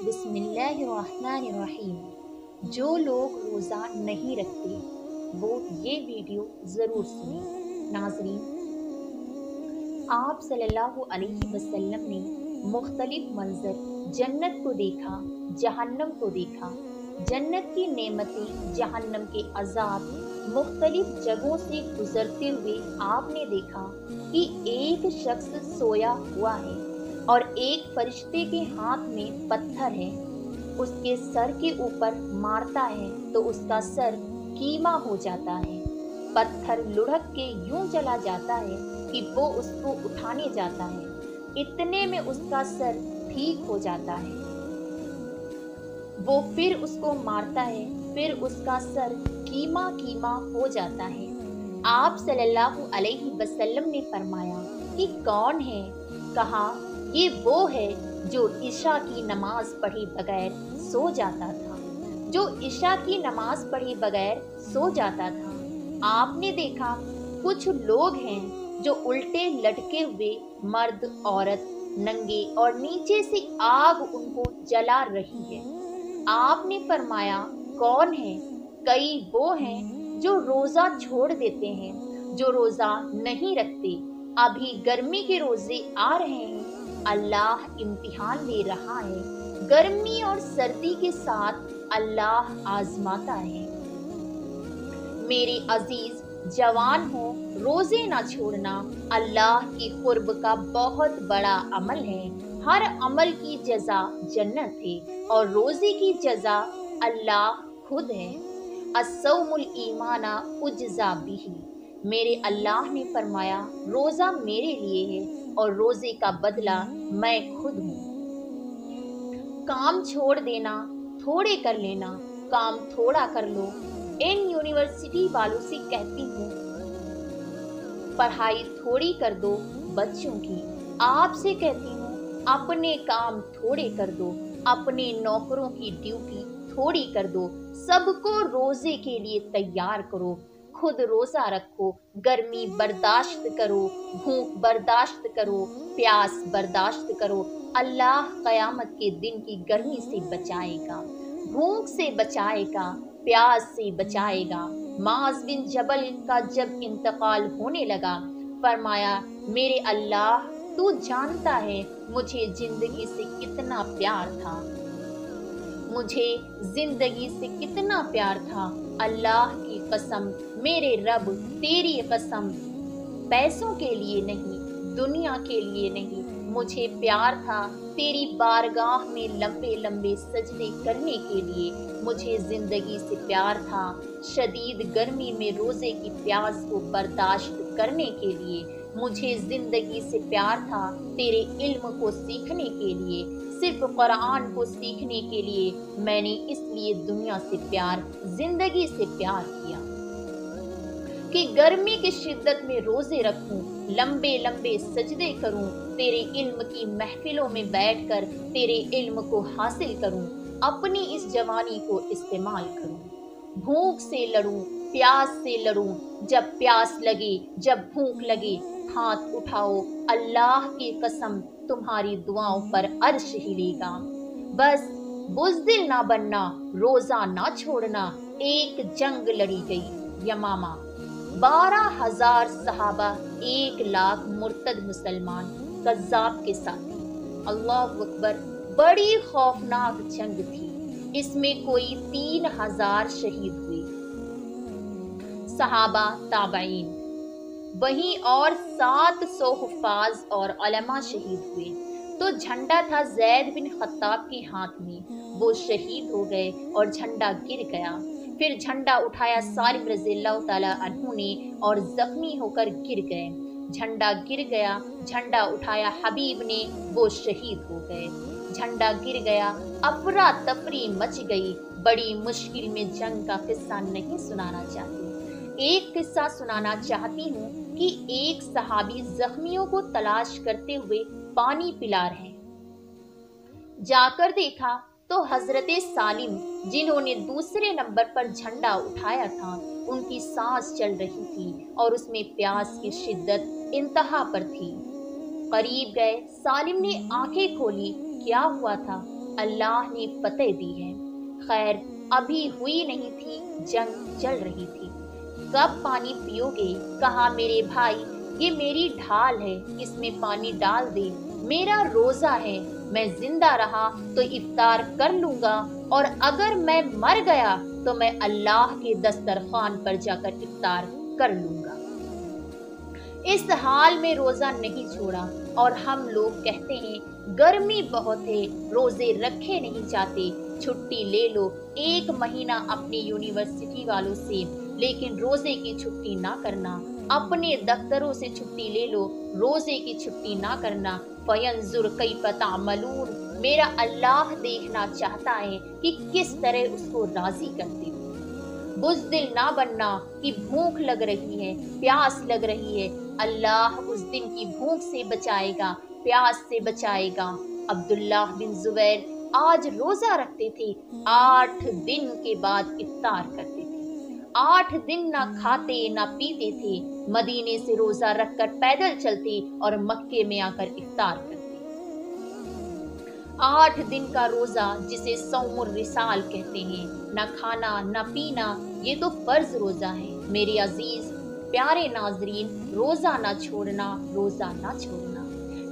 बिस्मिल्लाहिर्रहमानिर्रहीम। जो लोग रोज़ा नहीं रखते वो ये वीडियो ज़रूर सुनें। नाज़रीन, आप सल्लल्लाहु अलैहि वसल्लम ने मुख्तलिफ मंजर जन्नत को देखा, जहन्नम को देखा। जन्नत की नेमतें, जहन्नम के अजाब, मुख्तलिफ जगहों से गुजरते हुए आपने देखा कि एक शख्स सोया हुआ है और एक फरिश्ते के हाथ में पत्थर है। उसके सर के ऊपर मारता है तो उसका सर कीमा हो जाता है। पत्थर लुढ़क के यूं चला जाता है कि वो उसको उठाने जाता है। इतने में उसका सर ठीक हो जाता है। वो फिर उसको मारता है, फिर उसका सर कीमा कीमा हो जाता है। आप सल्लल्लाहु अलैहि वसल्लम ने फरमाया कि कौन है? कहा, ये वो है जो इशा की नमाज पढ़े बगैर सो जाता था। जो इशा की नमाज पढ़े बगैर सो जाता था। आपने देखा कुछ लोग हैं जो उल्टे लटके हुए, मर्द औरत नंगे, और नीचे से आग उनको जला रही है। आपने फरमाया कौन है? कई वो हैं जो रोजा छोड़ देते हैं, जो रोजा नहीं रखते। अभी गर्मी के रोजे आ रहे हैं, अल्लाह इम्तिहान ले रहा है। गर्मी और सर्दी के साथ अल्लाह आजमाता है। मेरे अजीज जवान हो, रोजे ना छोड़ना अल्लाह की कुर्ब का बहुत बड़ा अमल है। हर अमल की जजा जन्नत है और रोजे की जजा अल्लाह खुद है। अस्सौमुल ईमाना उज्जा बिही। मेरे अल्लाह ने फरमाया रोजा मेरे लिए है और रोजे का बदला मैं खुद हूँ। काम छोड़ देना, थोड़े कर लेना। काम थोड़ा कर लो। इन यूनिवर्सिटी वालों से कहती हूँ, पढ़ाई थोड़ी कर दो बच्चों की। आपसे कहती हूँ, अपने काम थोड़े कर दो, अपने नौकरों की ड्यूटी थोड़ी कर दो। सबको रोजे के लिए तैयार करो। खुद रोजा रखो, गर्मी बर्दाश्त करो, भूख बर्दाश्त करो, प्यास बर्दाश्त करो। अल्लाह कयामत के दिन की गर्मी से बचाएगा, भूख से बचाएगा, प्यास से बचाएगा। माज बिन जबल का जब इंतकाल होने लगा, फरमाया मेरे अल्लाह, तू जानता है मुझे जिंदगी से कितना प्यार था, मुझे जिंदगी से कितना प्यार था। अल्लाह की कसम, मेरे रब तेरी कसम, पैसों के लिए नहीं, दुनिया के लिए नहीं, मुझे प्यार था तेरी बारगाह में लंबे लंबे सजदे करने के लिए। मुझे जिंदगी से प्यार था शदीद गर्मी में रोजे की प्यास को बर्दाश्त करने के लिए। मुझे जिंदगी से प्यार था तेरे इल्म को सीखने के लिए, सिर्फ कुरान को सीखने के लिए। मैंने इसलिए दुनिया से प्यार, जिंदगी से प्यार किया कि गर्मी की शिद्दत में रोजे रखूं, लंबे लंबे सजदे करूं, तेरे इल्म की महफिलों में बैठकर तेरे इल्म को हासिल करूं, अपनी इस जवानी को इस्तेमाल करूं। भूख से लड़ूं, प्यास से लड़ूं, जब प्यास लगे, जब भूख लगे, हाथ उठाओ, अल्लाह की कसम तुम्हारी दुआओं पर अर्श हिलेगा। बस बुज़दिल ना बनना, रोजा ना छोड़ना। एक जंग लड़ी गई, यमामा, 12,000 सहाबा, 1 लाख मुर्तद मुसलमान कज़्ज़ाब के साथी। अल्लाह अकबर, बड़ी खौफनाक जंग थी। इसमें कोई 3,000 शहीद हुए, सहाबा, ताबईन, वहीं और 700 हुफ़ाज और उलमा शहीद हुए। तो झंडा था ज़ैद बिन खत्ताब के हाथ में, वो शहीद हो गए और झंडा गिर गया। फिर झंडा उठाया सालिम रज़ियल्लाहु ताला अन्हु ने और जख्मी होकर गिर गए। झंडा गिर गया, झंडा उठाया हबीब ने, वो शहीद हो गए। झंडा गिर गया, अफरा तफरी मच गई। बड़ी मुश्किल में जंग का किस्सा नहीं सुनाना चाहती, एक किस्सा सुनाना चाहती हूँ कि एक सहाबी जख्मियों को तलाश करते हुए पानी पिला रहे। जाकर देखा तो हजरत सालिम, जिन्होंने दूसरे नंबर पर झंडा उठाया था, उनकी सांस चल रही थी और उसमें प्यास की शिद्दत इंतहा पर थी। करीब गए, सालिम ने आंखें खोली, क्या हुआ था? अल्लाह ने फतह दी है। खैर अभी हुई नहीं थी, जंग चल रही थी। कब पानी पियोगे? कहा मेरे भाई ये मेरी ढाल है, इसमें पानी डाल दे। मेरा रोजा है, मैं जिंदा रहा तो इफ्तार कर लूंगा, और अगर मैं मर गया तो मैं अल्लाह के दस्तरखान पर जाकर इफ्तार कर लूंगा। इस हाल में रोजा नहीं छोड़ा। और हम लोग कहते हैं गर्मी बहुत है, रोजे रखे नहीं जाते, छुट्टी ले लो 1 महीना अपनी यूनिवर्सिटी वालों से, लेकिन रोजे की छुट्टी ना करना। अपने दफ्तरों से छुट्टी ले लो, रोजे की छुट्टी ना करना। फयंजुर कैफ तामलून, मेरा अल्लाह देखना चाहता है कि किस तरह उसको राजी करते हो। बुज़दिल ना बनना कि भूख लग रही है, प्यास लग रही है। अल्लाह उस दिन की भूख से बचाएगा, प्यास से बचाएगा। अब्दुल्लाह बिन जुबैर आज रोजा रखते थे, 8 दिन के बाद इफ्तार करते थे। 8 दिन ना खाते ना पीते थे, मदीने से रोजा रखकर पैदल चलते और मक्के में आकर इफ्तार करते। 8 दिन का रोजा जिसे सौमुर रिसाल कहते हैं, ना खाना ना पीना, ये तो फर्ज रोजा है। मेरे अजीज प्यारे नाजरीन, रोजा ना छोड़ना, रोजा ना छोड़ना।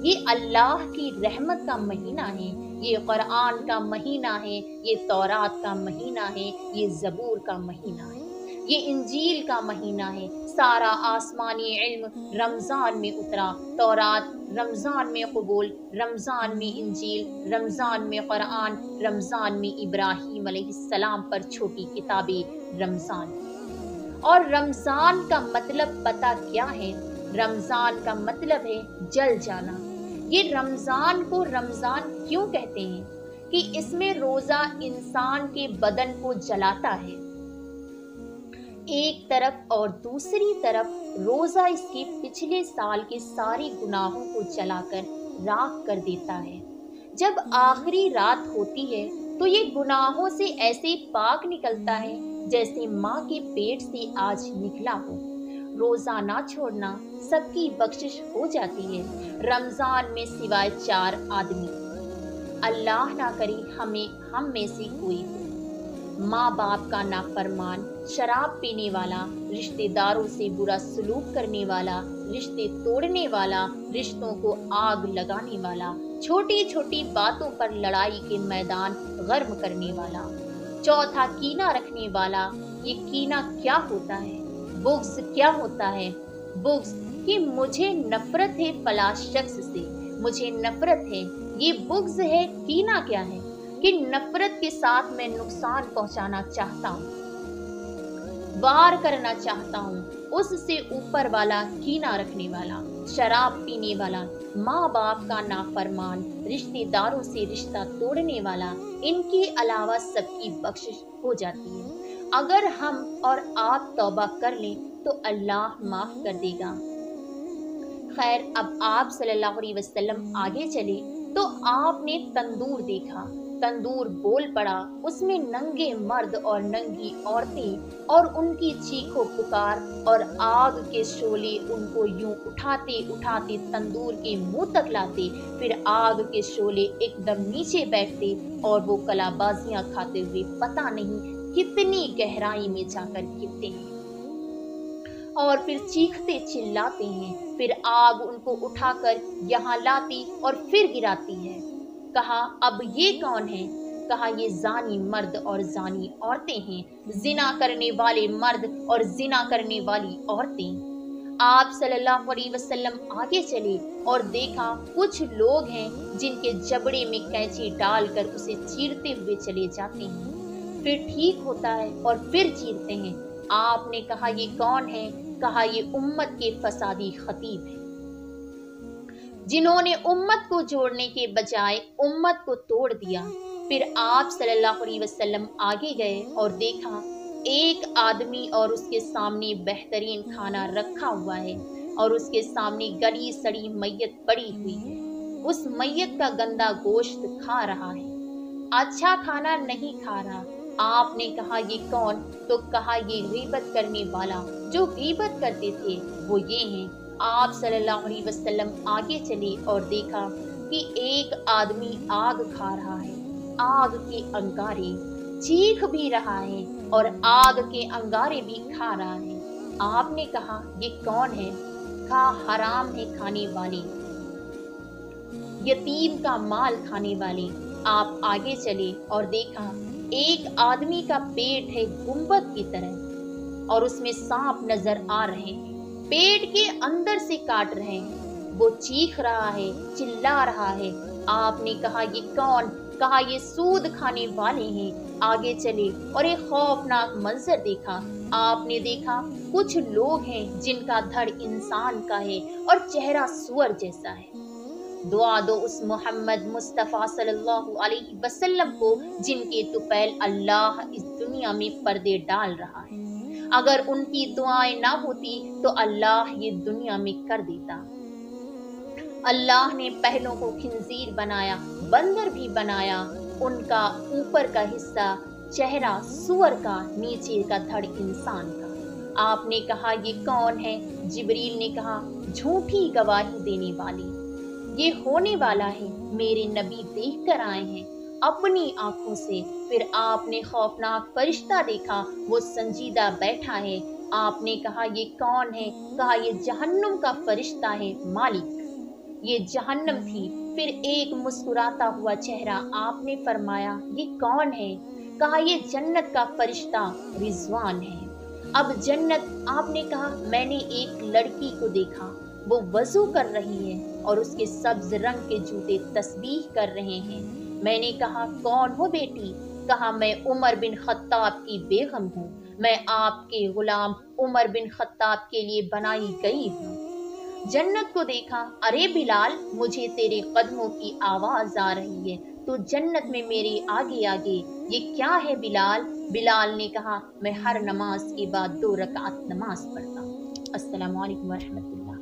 ये अल्लाह की रहमत का महीना है, ये कुरान का महीना है, ये तौरात का महीना है, ये ज़बूर का महीना है, ये इंजील का महीना है। सारा आसमानी इल्म रमज़ान में उतरा। तौरात रमज़ान में कबूल, रमज़ान में इंजील, रमज़ान में कुरान, रमज़ान में इब्राहीम अलैहिस्सलाम पर छोटी किताबें रमज़ान। और रमज़ान का मतलब पता क्या है? रमज़ान का मतलब है जल जाना। ये रमज़ान को रमज़ान क्यों कहते हैं? कि इसमें रोज़ा इंसान के बदन को जलाता है एक तरफ, और दूसरी तरफ रोज़ा इसके पिछले साल के सारे गुनाहों को जलाकर राख कर देता है। जब आखिरी रात होती है तो ये गुनाहों से ऐसे पाक निकलता है जैसे माँ के पेट से आज निकला हो। रोज़ा ना छोड़ना, सबकी बख्शिश हो जाती है। रमज़ान में सिवाय 4 आदमी, अल्लाह ना करे हम में से कोई हो। माँ बाप का नाफरमान, शराब पीने वाला, रिश्तेदारों से बुरा सलूक करने वाला, रिश्ते तोड़ने वाला, रिश्तों को आग लगाने वाला, छोटी छोटी बातों पर लड़ाई के मैदान गर्म करने वाला। चौथा कीना रखने वाला। ये कीना क्या होता है? बुग़्ज़ क्या होता है? बुग़्ज़ कि मुझे नफरत है फला शख्स से, मुझे नफरत है। ये बुग़्ज़ है। कीना क्या है? कि नफरत के साथ मैं नुकसान पहुंचाना चाहता हूँ, वार करना चाहता हूँ। उससे ऊपर वाला कीना रखने वाला, शराब पीने वाला, माँ बाप का नाफरमान, रिश्तेदारों से रिश्ता तोड़ने वाला, इनके अलावा सबकी बख्शिश हो जाती है। अगर हम और आप तौबा कर लें तो अल्लाह माफ कर देगा। खैर, अब आप सल्लल्लाहु अलैहि वसल्लम आगे चले तो आपने तंदूर देखा। तंदूर बोल पड़ा, उसमें नंगे मर्द और नंगी औरतें और उनकी चीखों पुकार और आग के शोले उनको यूं उठाते उठाते तंदूर के मुंह तक लाते। फिर आग के शोले एकदम नीचे बैठते और वो कलाबाजियां खाते हुए पता नहीं कितनी गहराई में जाकर गिरते हैं और फिर चीखते चिल्लाते हैं। फिर आग उनको उठाकर यहाँ लाती और फिर गिराती है। कहा, अब ये कौन है? कहा, ये जानी मर्द और जानी औरतें हैं, जिना करने वाले मर्द और जिना करने वाली औरतें। आप सल्लल्लाहु अलैहि वसल्लम आगे चले और देखा कुछ लोग हैं जिनके जबड़े में कैंची डालकर उसे चीरते हुए चले जाते हैं। फिर ठीक होता है और फिर चीरते हैं। आपने कहा, ये कौन है? कहा, ये उम्मत के फसादी खतीब हैं, जिन्होंने उम्मत को जोड़ने के बजाय उम्मत को तोड़ दिया। फिर आप सल्लल्लाहु अलैहि वसल्लम आगे गए और देखा एक आदमी और उसके सामने बेहतरीन खाना रखा हुआ है और उसके सामने गली सड़ी मैयत पड़ी हुई है। उस मैयत का गंदा गोश्त खा रहा है, अच्छा खाना नहीं खा रहा। आपने कहा, ये कौन? तो कहा, ये गीबत करने वाला। जो गीबत करते थे वो ये हैं। आप सल्लल्लाहु अलैहि वसल्लम आगे चले और देखा कि एक आदमी आग खा रहा है आग के अंगारे, चीख भी रहा है और आग के अंगारे भी खा रहा है। आपने कहा ये कौन है? कहा हराम है खाने वाले, यतीम का माल खाने वाले। आप आगे चले और देखा एक आदमी का पेट है गुंबद की तरह और उसमें सांप नजर आ रहे हैं, पेट के अंदर से काट रहे हैं। वो चीख रहा है, चिल्ला रहा है। आपने कहा ये कौन? कहा ये सूद खाने वाले हैं। आगे चले और एक खौफनाक मंजर देखा। आपने देखा कुछ लोग हैं जिनका धड़ इंसान का है और चेहरा सुअर जैसा है। दुआ दो उस मोहम्मद मुस्तफ़ा सल्लल्लाहु अलैहि वसल्लम को जिनके तुफैल अल्लाह इस दुनिया में पर्दे डाल रहा है। अगर उनकी दुआएं ना होती तो अल्लाह ये दुनिया में कर देता। अल्लाह ने पहलों को खिंजीर बनाया, बंदर भी बनाया। उनका ऊपर का हिस्सा चेहरा सुअर का, नीचे का धड़ इंसान का। आपने कहा ये कौन है? जिब्रील ने कहा झूठी गवाही देने वाली। ये होने वाला है, मेरे नबी देख कर आए हैं अपनी आंखों से। फिर आपने खौफनाक फरिश्ता देखा, वो संजीदा बैठा है। आपने कहा ये कौन है? कहा ये जहन्नुम का फरिश्ता है मालिक। ये जहन्नम थी। फिर एक मुस्कुराता हुआ चेहरा। आपने फरमाया ये कौन है? कहा ये जन्नत का फरिश्ता रिजवान है। अब जन्नत, आपने कहा मैंने एक लड़की को देखा, वो वजू कर रही है और उसके सब्ज रंग के जूते तस्बीह कर रहे हैं। मैंने कहा कौन हो बेटी? कहा मैं उमर बिन खत्ताब की बेगम हूँ, मैं आपके गुलाम उमर बिन खत्ताब के लिए बनाई गई हूँ। जन्नत को देखा, अरे बिलाल मुझे तेरे कदमों की आवाज आ रही है, तो जन्नत में मेरे आगे आगे। ये क्या है बिलाल? बिलाल ने कहा मैं हर नमाज के बाद 2 रकात नमाज पढ़ता हूँ। अस्सलामु अलैकुम व रहमतुल्लाह।